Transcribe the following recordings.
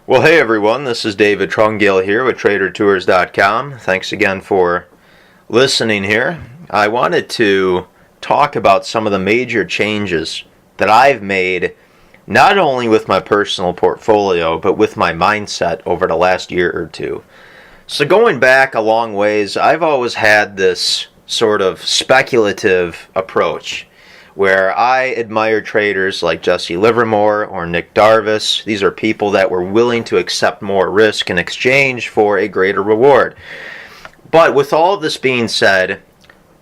Well, hey everyone, this is David Trungale here with TraderTours.com. Thanks again for listening here. I wanted to talk about some of the major changes that I've made, not only with my personal portfolio, but with my mindset over the last year or two. So going back a long ways, I've always had this sort of speculative approach, where I admire traders like Jesse Livermore or Nick Darvis. These are people that were willing to accept more risk in exchange for a greater reward. But with all of this being said,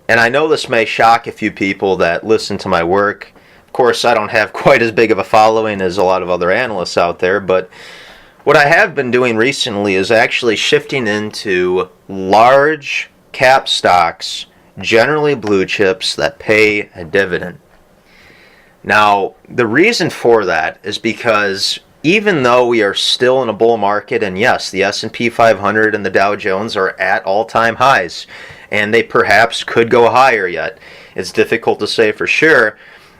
and I know this may shock a few people that listen to my work. Of course, I don't have quite as big of a following as a lot of other analysts out there, but what I have been doing recently is actually shifting into large cap stocks, generally blue chips that pay a dividend. Now, the reason for that is because even though we are still in a bull market, and yes, the S&P 500 and the Dow Jones are at all-time highs, and they perhaps could go higher yet. It's difficult to say for sure,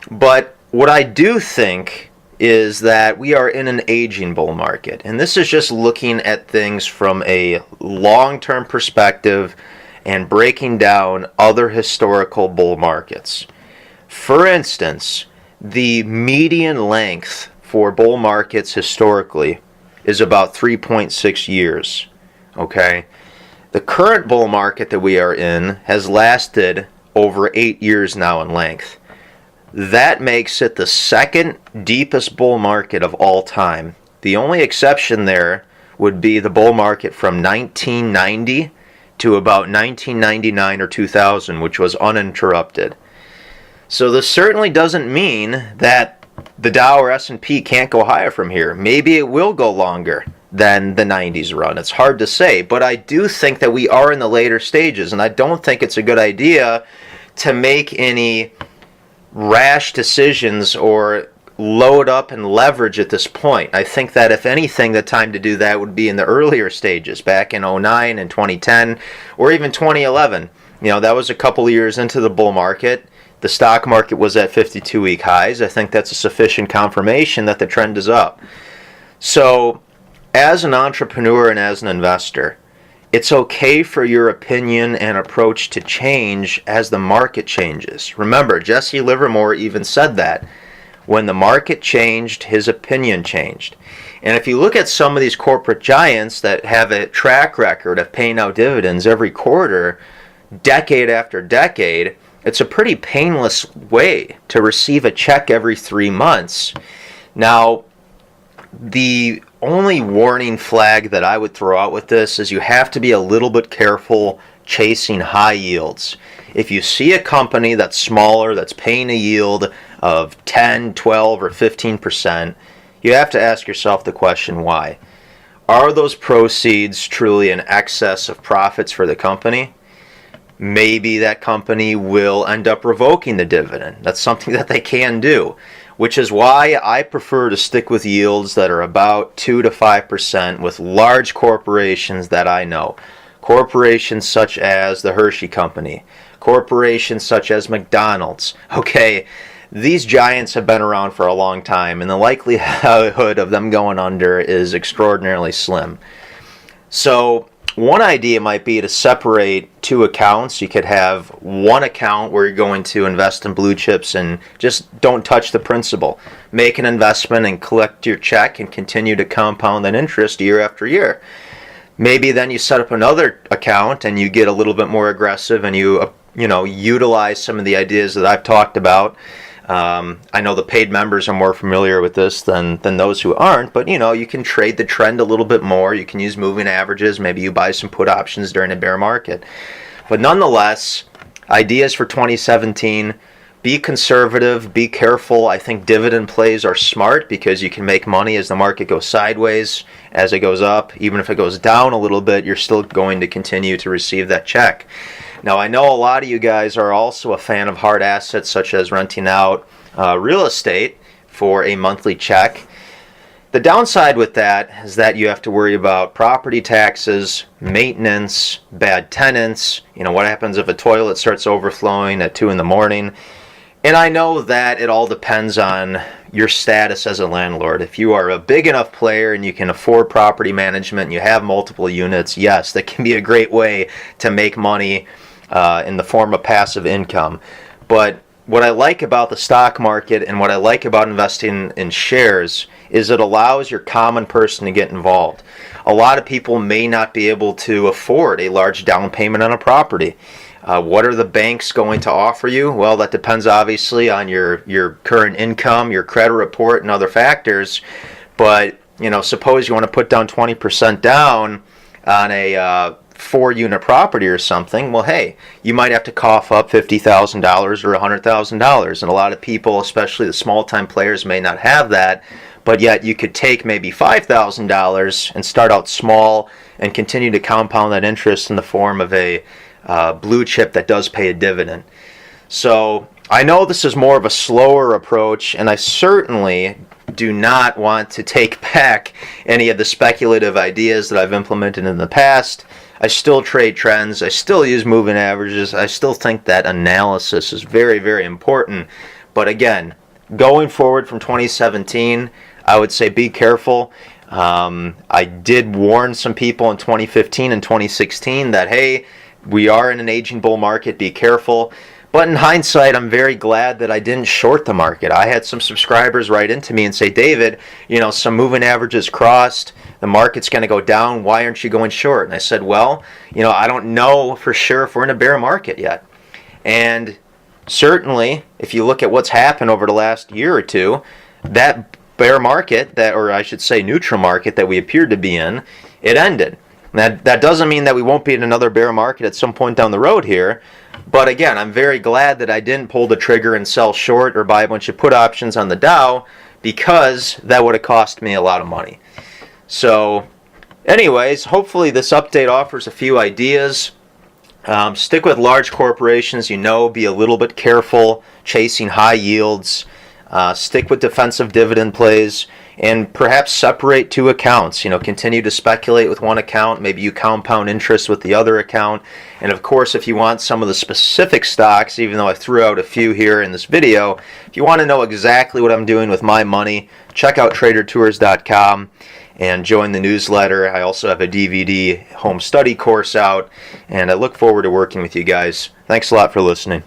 but what I do think is that we are in an aging bull market, and this is just looking at things from a long-term perspective and breaking down other historical bull markets. For instance, the median length for bull markets historically is about 3.6 years. Okay? The current bull market that we are in has lasted over 8 years now in length. That makes it the second deepest bull market of all time. The only exception there would be the bull market from 1990 to about 1999 or 2000, which was uninterrupted. So this certainly doesn't mean that the Dow or S&P can't go higher from here. Maybe it will go longer than the 90s run. It's hard to say, but I do think that we are in the later stages, and I don't think it's a good idea to make any rash decisions or load up and leverage at this point. I think that if anything, the time to do that would be in the earlier stages, back in 2009 and 2010, or even 2011. That was a couple of years into the bull market. The stock market was at 52-week highs. I think that's a sufficient confirmation that the trend is up. So, as an entrepreneur and as an investor, it's okay for your opinion and approach to change as the market changes. Remember, Jesse Livermore even said that. When the market changed, his opinion changed. And if you look at some of these corporate giants that have a track record of paying out dividends every quarter, decade after decade, it's a pretty painless way to receive a check every 3 months. Now, the only warning flag that I would throw out with this is you have to be a little bit careful chasing high yields. If you see a company that's smaller, that's paying a yield of 10, 12, or 15%, you have to ask yourself the question, why? Are those proceeds truly in excess of profits for the company? Maybe that company will end up revoking the dividend. That's something that they can do, which is why I prefer to stick with yields that are about 2 to 5% with large corporations that I know. Corporations such as the Hershey Company, corporations such as McDonald's. Okay, these giants have been around for a long time, and the likelihood of them going under is extraordinarily slim. So, one idea might be to separate two accounts. You could have one account where you're going to invest in blue chips and just don't touch the principal. Make an investment and collect your check and continue to compound that interest year after year. Maybe then you set up another account and you get a little bit more aggressive and you utilize some of the ideas that I've talked about. I know the paid members are more familiar with this than those who aren't, but you can trade the trend a little bit more. You can use moving averages. Maybe you buy some put options during a bear market. But nonetheless, ideas for 2017, be conservative, be careful. I think dividend plays are smart because you can make money as the market goes sideways, as it goes up. Even if it goes down a little bit, you're still going to continue to receive that check. Now, I know a lot of you guys are also a fan of hard assets such as renting out real estate for a monthly check. The downside with that is that you have to worry about property taxes, maintenance, bad tenants. What happens if a toilet starts overflowing at 2 in the morning? And I know that it all depends on your status as a landlord. If you are a big enough player and you can afford property management and you have multiple units, yes, that can be a great way to make money in the form of passive income. But what I like about the stock market and what I like about investing in shares is it allows your common person to get involved. A lot of people may not be able to afford a large down payment on a property. What are the banks going to offer you? Well, that depends obviously on your current income, your credit report, and other factors. But suppose you want to put down 20% down on a 4-unit property or something. Well, hey, you might have to cough up $50,000 or $100,000, and a lot of people, especially the small-time players, may not have that. But yet you could take maybe $5,000 and start out small and continue to compound that interest in the form of a blue chip that does pay a dividend. So I know this is more of a slower approach, and I certainly do not want to take back any of the speculative ideas that I've implemented in the past. I still trade trends. I still use moving averages. I still think that analysis is very, very important. But again, going forward from 2017, I would say be careful. I did warn some people in 2015 and 2016 that, hey, we are in an aging bull market, be careful. But in hindsight, I'm very glad that I didn't short the market. I had some subscribers write into me and say, David, some moving averages crossed, the market's going to go down, why aren't you going short? And I said, well, I don't know for sure if we're in a bear market yet. And certainly, if you look at what's happened over the last year or two, that bear market, or I should say neutral market that we appeared to be in, it ended. That doesn't mean that we won't be in another bear market at some point down the road here. But again, I'm very glad that I didn't pull the trigger and sell short or buy a bunch of put options on the Dow, because that would have cost me a lot of money. So anyways, hopefully this update offers a few ideas. Stick with large corporations, be a little bit careful chasing high yields. Stick with defensive dividend plays, and perhaps separate two accounts. Continue to speculate with one account. Maybe you compound interest with the other account. And of course, if you want some of the specific stocks, even though I threw out a few here in this video, if you want to know exactly what I'm doing with my money, check out tradertours.com and join the newsletter. I also have a DVD home study course out, and I look forward to working with you guys. Thanks a lot for listening.